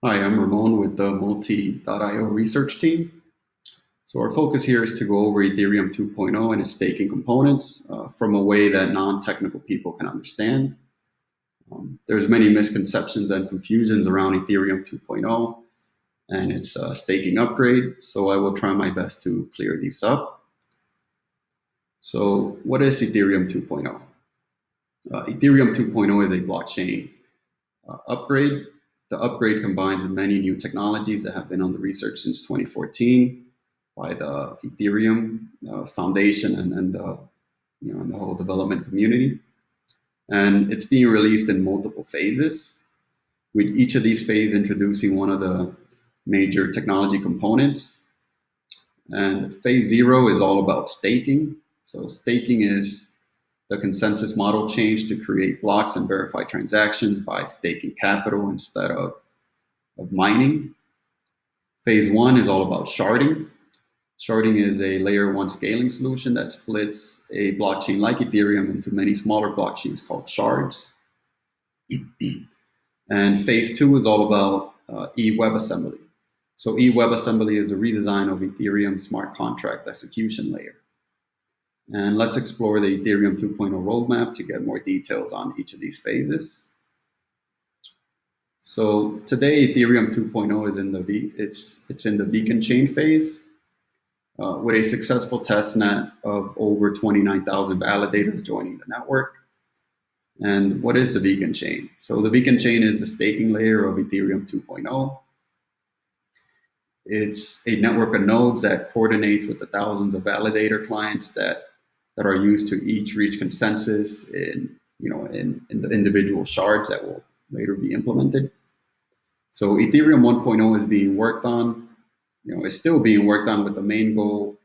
Hi, I'm Ramon with the multi.io research team. So our focus here is to go over Ethereum 2.0 and its staking components from a way that non-technical people can understand. There's many misconceptions and confusions around Ethereum 2.0 and its staking upgrade, so I will try my best to clear these up. So what is Ethereum 2.0? Ethereum 2.0 is a blockchain upgrade. The upgrade combines many new technologies that have been under research since 2014 by the Ethereum Foundation and the whole development community. And it's being released in multiple phases, with each of these phases introducing one of the major technology components. And phase 0 is all about staking. So staking is the consensus model change to create blocks and verify transactions by staking capital instead of mining. Phase 1 is all about sharding. Sharding is a layer 1 scaling solution that splits a blockchain like Ethereum into many smaller blockchains called shards. And phase 2 is all about eWebAssembly. So eWebAssembly is a redesign of Ethereum's smart contract execution layer. And let's explore the Ethereum 2.0 roadmap to get more details on each of these phases. So today, Ethereum 2.0 is in the beacon chain phase with a successful testnet of over 29,000 validators joining the network. And what is the beacon chain? So the beacon chain is the staking layer of Ethereum 2.0. It's a network of nodes that coordinates with the thousands of validator clients that are used to each reach consensus in the individual shards that will later be implemented. So Ethereum 1.0 is being worked on, is still being worked on with the main goal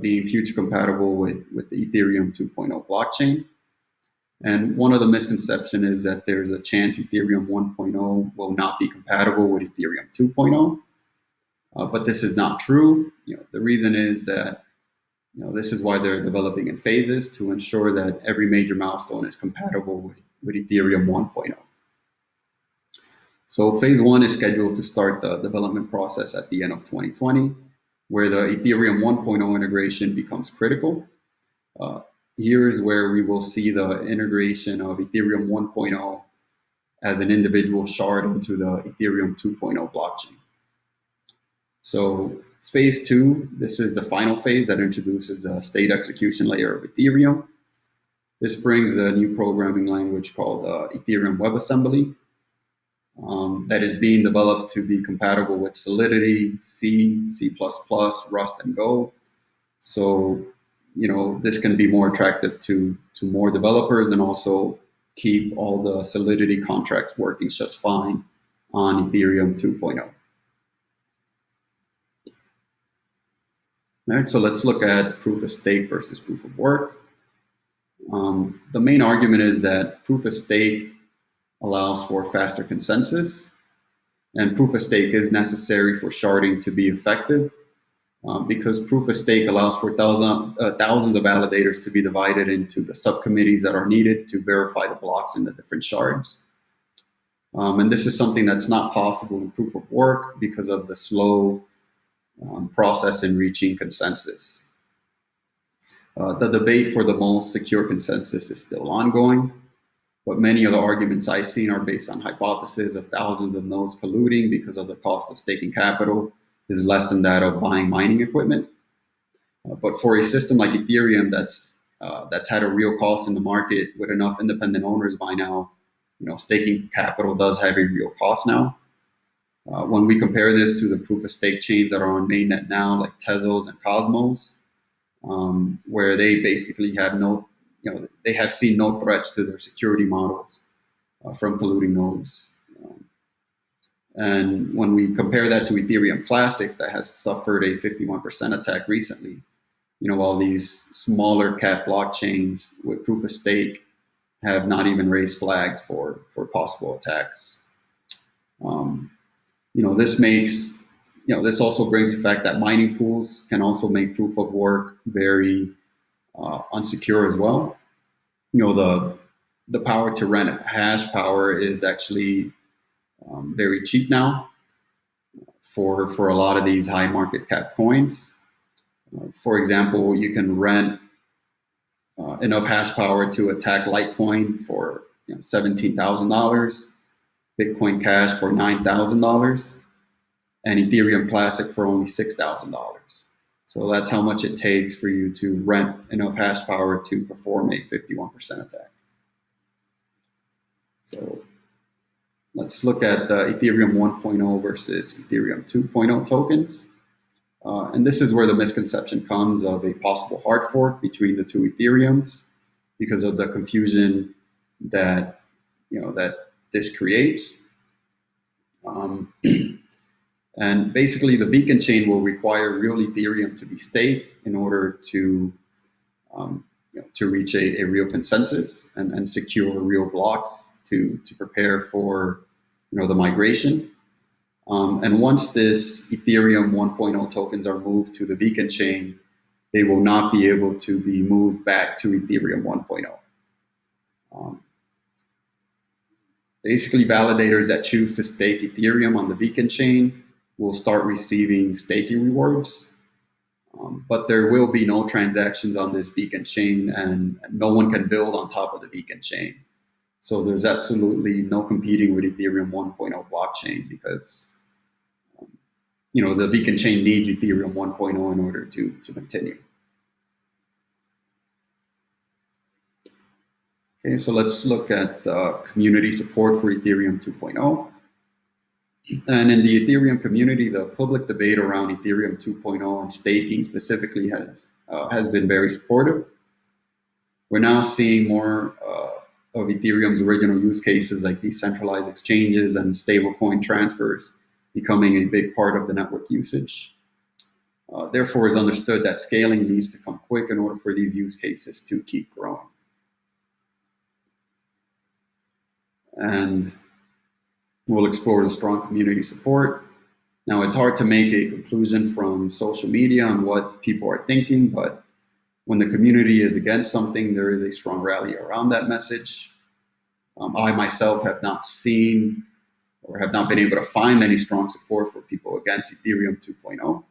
being future compatible with the Ethereum 2.0 blockchain. And one of the misconceptions is that there's a chance Ethereum 1.0 will not be compatible with Ethereum 2.0. But this is not true. The reason is that this is why they're developing in phases to ensure that every major milestone is compatible with Ethereum 1.0. So phase 1 is scheduled to start the development process at the end of 2020, where the Ethereum 1.0 integration becomes critical. Here's where we will see the integration of Ethereum 1.0 as an individual shard into the Ethereum 2.0 blockchain. So phase 2, this is the final phase that introduces the state execution layer of Ethereum. This brings a new programming language called Ethereum WebAssembly that is being developed to be compatible with Solidity, C, C++, Rust, and Go. So, this can be more attractive to more developers and also keep all the Solidity contracts working just fine on Ethereum 2.0. All right, so let's look at proof of stake versus proof of work. The main argument is that proof of stake allows for faster consensus, and proof of stake is necessary for sharding to be effective because proof of stake allows for thousands of validators to be divided into the subcommittees that are needed to verify the blocks in the different shards. And this is something that's not possible in proof of work because of the slow process in reaching consensus. The debate for the most secure consensus is still ongoing, but many of the arguments I've seen are based on hypotheses of thousands of nodes colluding because of the cost of staking capital is less than that of buying mining equipment. But for a system like Ethereum that's had a real cost in the market with enough independent owners by now, staking capital does have a real cost now. When we compare this to the proof of stake chains that are on mainnet now, like Tezos and Cosmos, where they basically have they have seen no threats to their security models from colluding nodes. And when we compare that to Ethereum Classic, that has suffered a 51% attack recently, while these smaller cap blockchains with proof of stake have not even raised flags for possible attacks. This also brings the fact that mining pools can also make proof of work very unsecure as well. The power to rent hash power is actually very cheap now. for a lot of these high market cap coins. For example, you can rent enough hash power to attack Litecoin for $17,000, Bitcoin Cash for $9,000, and Ethereum Classic for only $6,000. So that's how much it takes for you to rent enough hash power to perform a 51% attack. So let's look at the Ethereum 1.0 versus Ethereum 2.0 tokens. And this is where the misconception comes of a possible hard fork between the two Ethereums because of the confusion that that this creates. And basically, the beacon chain will require real Ethereum to be staked in order to reach a real consensus and secure real blocks to prepare for the migration. And once this Ethereum 1.0 tokens are moved to the beacon chain, they will not be able to be moved back to Ethereum 1.0. Basically, validators that choose to stake Ethereum on the beacon chain will start receiving staking rewards, but there will be no transactions on this beacon chain, and no one can build on top of the beacon chain. So there's absolutely no competing with Ethereum 1.0 blockchain because the beacon chain needs Ethereum 1.0 in order to continue. Okay, so let's look at the community support for Ethereum 2.0. And in the Ethereum community, the public debate around Ethereum 2.0 and staking specifically has been very supportive. We're now seeing more of Ethereum's original use cases like decentralized exchanges and stablecoin transfers becoming a big part of the network usage. Therefore, it's understood that scaling needs to come quick in order for these use cases to keep growing. And we'll explore the strong community support. Now, it's hard to make a conclusion from social media on what people are thinking, but when the community is against something, there is a strong rally around that message. I myself have not seen or have not been able to find any strong support for people against Ethereum 2.0.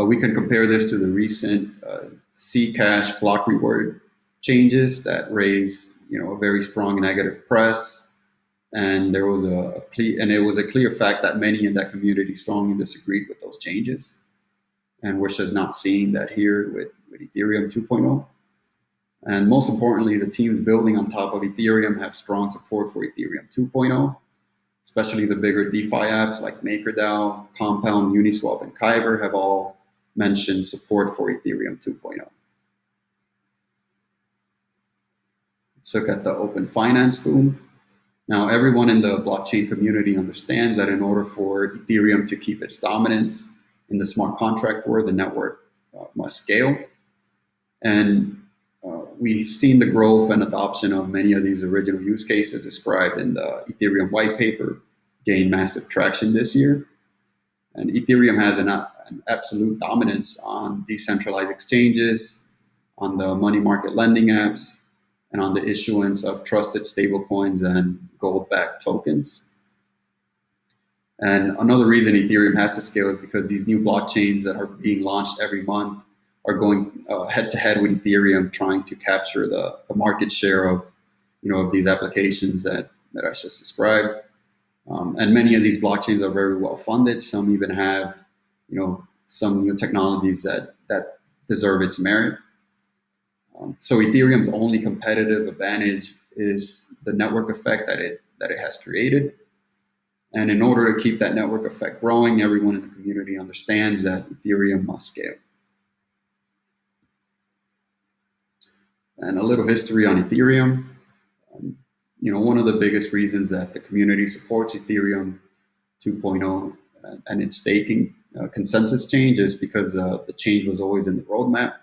We can compare this to the recent Zcash block reward changes that raised a very strong negative press. And there was it was a clear fact that many in that community strongly disagreed with those changes, and we're just not seeing that here with Ethereum 2.0. And most importantly, the teams building on top of Ethereum have strong support for Ethereum 2.0, especially the bigger DeFi apps like MakerDAO, Compound, Uniswap, and Kyber have all mentioned support for Ethereum 2.0. Let's look at the open finance boom. Now, everyone in the blockchain community understands that in order for Ethereum to keep its dominance in the smart contract world, the network must scale. And we've seen the growth and adoption of many of these original use cases described in the Ethereum white paper gain massive traction this year. And Ethereum has an absolute dominance on decentralized exchanges, on the money market lending apps, and on the issuance of trusted stablecoins and gold-backed tokens. And another reason Ethereum has to scale is because these new blockchains that are being launched every month are going head-to-head with Ethereum, trying to capture the market share of these applications that I just described. And many of these blockchains are very well funded. Some even have some new technologies that deserve its merit. So Ethereum's only competitive advantage is the network effect that it has created. And in order to keep that network effect growing, everyone in the community understands that Ethereum must scale. And a little history on Ethereum. One of the biggest reasons that the community supports Ethereum 2.0 and its staking consensus change is because the change was always in the roadmap.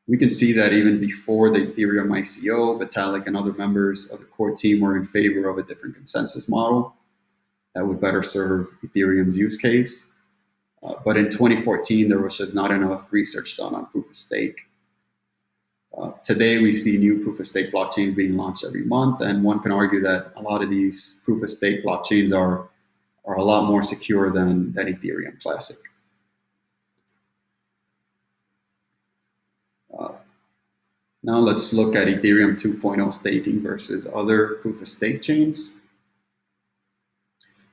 We can see that even before the Ethereum ICO, Vitalik and other members of the core team were in favor of a different consensus model that would better serve Ethereum's use case. But in 2014, there was just not enough research done on proof of stake. Today, we see new proof of stake blockchains being launched every month, and one can argue that a lot of these proof of stake blockchains are are a lot more secure than Ethereum Classic. Now let's look at Ethereum 2.0 staking versus other proof of stake chains.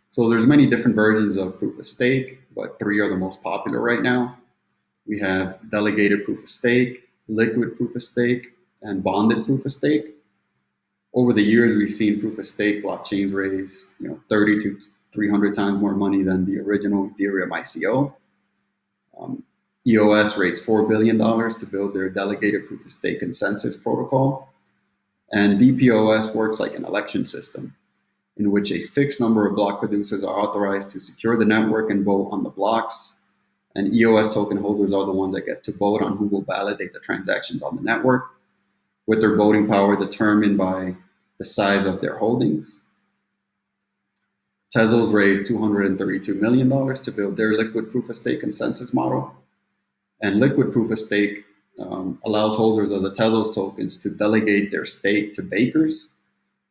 So there's many different versions of proof of stake, but 3 are the most popular right now. We have delegated proof of stake, liquid proof of stake, and bonded proof of stake. Over the years, we've seen proof of stake blockchains raise 30 to 300 times more money than the original Ethereum ICO. EOS raised $4 billion to build their delegated proof of stake consensus protocol. And DPoS works like an election system in which a fixed number of block producers are authorized to secure the network and vote on the blocks. And EOS token holders are the ones that get to vote on who will validate the transactions on the network, with their voting power determined by the size of their holdings. Tezos raised $232 million to build their liquid proof of stake consensus model. And liquid proof of stake allows holders of the Tezos tokens to delegate their stake to bakers.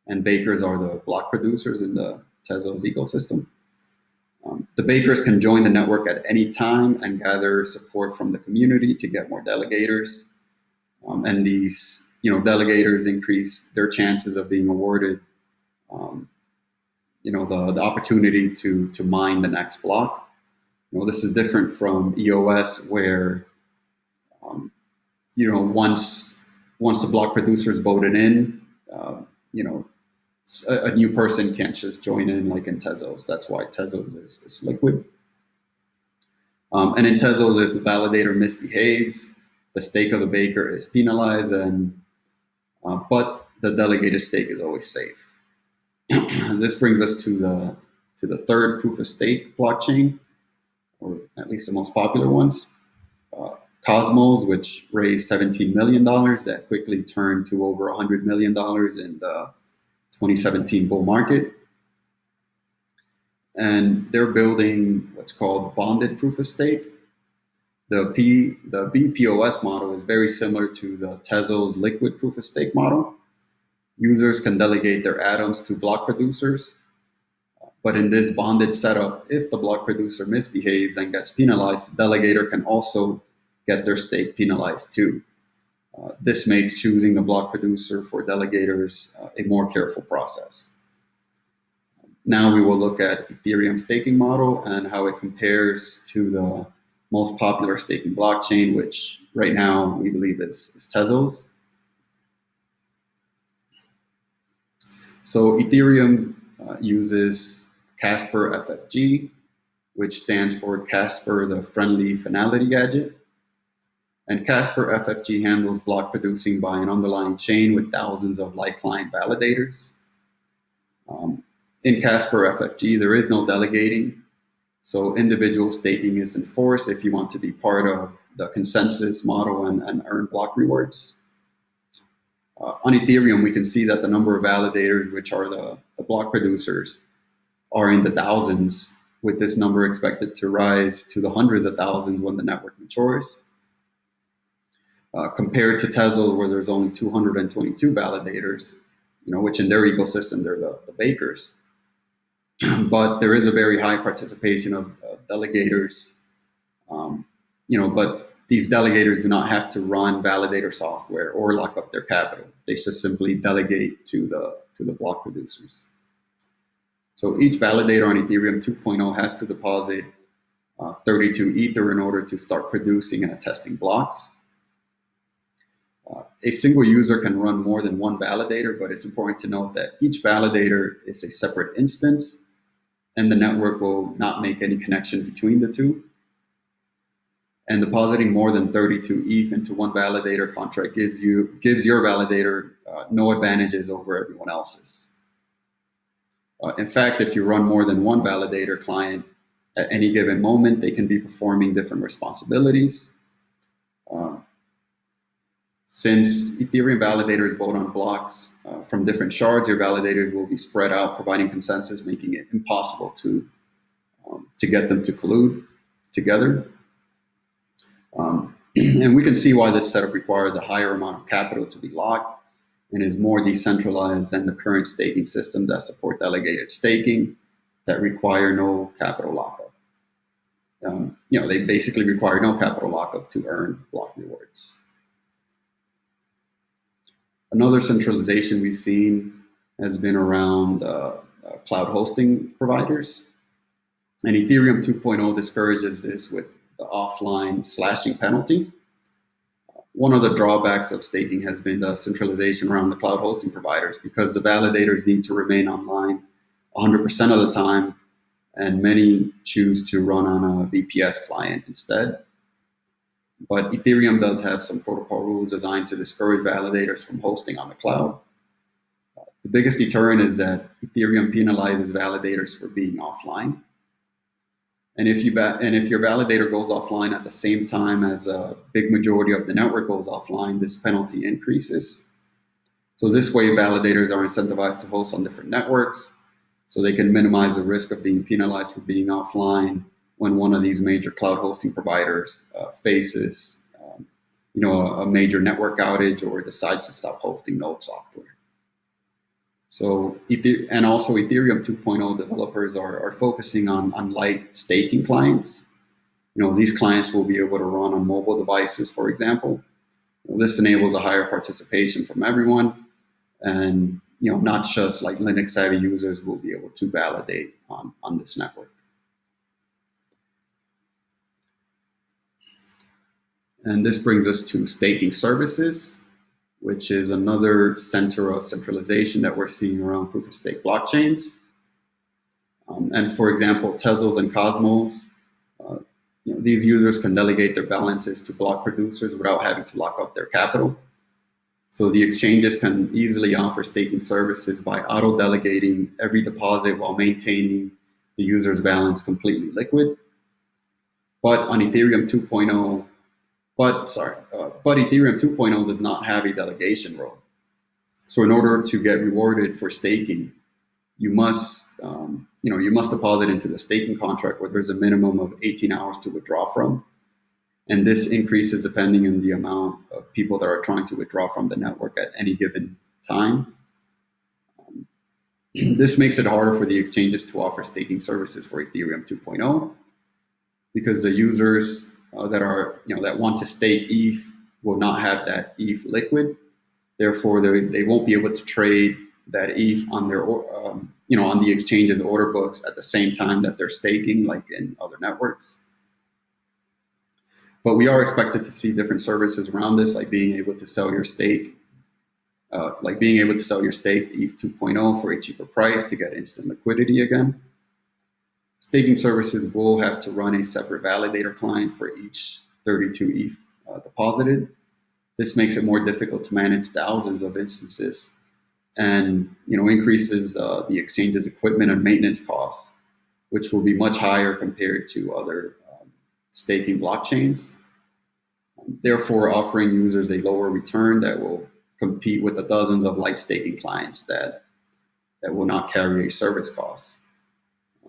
And bakers are the block producers in the Tezos ecosystem. The bakers can join the network at any time and gather support from the community to get more delegators. And these delegators increase their chances of being awarded the opportunity to mine the next block. This is different from EOS, where once the block producers voted in, a new person can't just join in like in Tezos. That's why Tezos is liquid. And in Tezos, if the validator misbehaves, the stake of the baker is penalized, but the delegated stake is always safe. And this brings us to the third proof of stake blockchain, or at least the most popular ones. Cosmos, which raised $17 million, that quickly turned to over $100 million in the 2017 bull market. And they're building what's called bonded proof of stake. The BPoS model is very similar to the Tezos liquid proof of stake model. Users can delegate their atoms to block producers. But in this bonded setup, if the block producer misbehaves and gets penalized, the delegator can also get their stake penalized too. This makes choosing the block producer for delegators a more careful process. Now we will look at Ethereum staking model and how it compares to the most popular staking blockchain, which right now we believe is Tezos. So Ethereum uses Casper FFG, which stands for Casper the Friendly Finality Gadget. And Casper FFG handles block producing by an underlying chain with thousands of like client validators. In Casper FFG, there is no delegating, so individual staking is enforced if you want to be part of the consensus model and earn block rewards. On Ethereum, we can see that the number of validators, which are the block producers, are in the thousands, with this number expected to rise to the hundreds of thousands when the network matures. Compared to Tezos, where there's only 222 validators, which in their ecosystem, they're the bakers. But there is a very high participation of delegators, but these delegators do not have to run validator software or lock up their capital. They just simply delegate to the block producers. So each validator on Ethereum 2.0 has to deposit 32 Ether in order to start producing and testing blocks. A single user can run more than one validator, but it's important to note that each validator is a separate instance, and the network will not make any connection between the two. And depositing more than 32 ETH into one validator contract gives your validator no advantages over everyone else's. In fact, if you run more than one validator client at any given moment, they can be performing different responsibilities. Since Ethereum validators vote on blocks from different shards, your validators will be spread out, providing consensus, making it impossible to get them to collude together. And we can see why this setup requires a higher amount of capital to be locked and is more decentralized than the current staking system that support delegated staking, that require no capital lockup. They basically require no capital lockup to earn block rewards. Another centralization we've seen has been around cloud hosting providers. And Ethereum 2.0 discourages this with the offline slashing penalty. One of the drawbacks of staking has been the centralization around the cloud hosting providers, because the validators need to remain online 100% of the time, and many choose to run on a VPS client instead. But Ethereum does have some protocol rules designed to discourage validators from hosting on the cloud. The biggest deterrent is that Ethereum penalizes validators for being offline. And if your validator goes offline at the same time as a big majority of the network goes offline, this penalty increases. So this way, validators are incentivized to host on different networks, so they can minimize the risk of being penalized for being offline when one of these major cloud hosting providers faces a major network outage or decides to stop hosting node software. So, and also Ethereum 2.0 developers are focusing on light staking clients. These clients will be able to run on mobile devices, for example. This enables a higher participation from everyone, and not just like Linux savvy users will be able to validate on this network. And this brings us to staking services, which is another center of centralization that we're seeing around proof of stake blockchains. And for example, Tezos and Cosmos, these users can delegate their balances to block producers without having to lock up their capital. So the exchanges can easily offer staking services by auto-delegating every deposit while maintaining the user's balance completely liquid. But on Ethereum 2.0, but Ethereum 2.0 does not have a delegation rule. So in order to get rewarded for staking, you must deposit into the staking contract where there's a minimum of 18 hours to withdraw from. And this increases depending on the amount of people that are trying to withdraw from the network at any given time. This makes it harder for the exchanges to offer staking services for Ethereum 2.0, because the users that want to stake ETH will not have that ETH liquid. Therefore, they won't be able to trade that ETH on their on the exchange's order books at the same time that they're staking, like in other networks. But we are expected to see different services around this, like being able to sell your stake, ETH 2.0 for a cheaper price to get instant liquidity again. Staking services will have to run a separate validator client for each 32 ETH deposited. This makes it more difficult to manage thousands of instances, and increases the exchange's equipment and maintenance costs, which will be much higher compared to other staking blockchains. Therefore, offering users a lower return that will compete with the dozens of light staking clients that will not carry a service cost.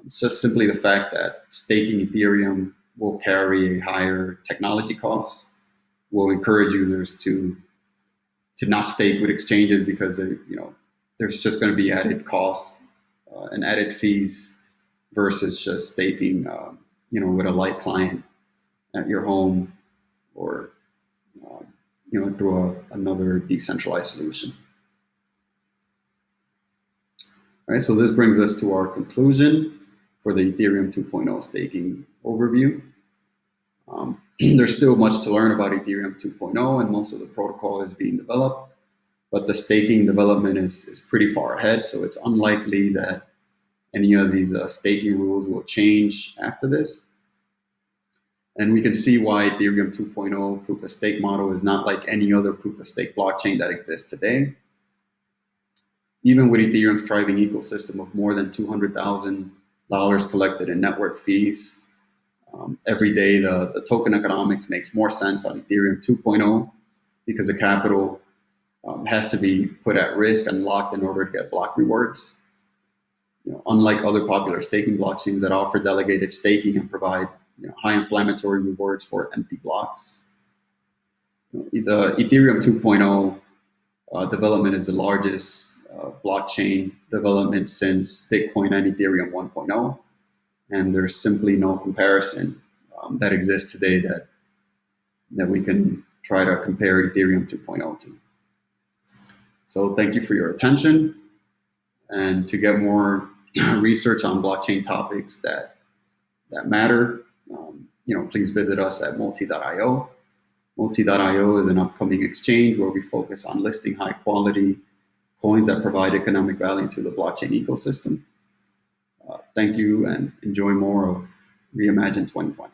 It's just simply the fact that staking Ethereum will carry a higher technology cost, will encourage users to not stake with exchanges, because there's just going to be added costs and added fees versus just staking with a light client at your home or through another decentralized solution. All right, so this brings us to our conclusion for the Ethereum 2.0 staking overview. There's still much to learn about Ethereum 2.0, and most of the protocol is being developed, but the staking development is pretty far ahead, so it's unlikely that any of these staking rules will change after this. And we can see why Ethereum 2.0 proof of stake model is not like any other proof of stake blockchain that exists today. Even with Ethereum's thriving ecosystem of more than $200,000 collected in network fees, every day the token economics makes more sense on Ethereum 2.0, because the capital has to be put at risk and locked in order to get block rewards. Unlike other popular staking blockchains that offer delegated staking and provide high inflammatory rewards for empty blocks, the Ethereum 2.0 development is the largest blockchain development since Bitcoin and Ethereum 1.0, and there's simply no comparison that exists today that we can try to compare Ethereum 2.0 to. So thank you for your attention, and to get more research on blockchain topics that matter, please visit us at multi.io. Multi.io is an upcoming exchange where we focus on listing high quality coins that provide economic value to the blockchain ecosystem. Thank you, and enjoy more of Reimagine 2020.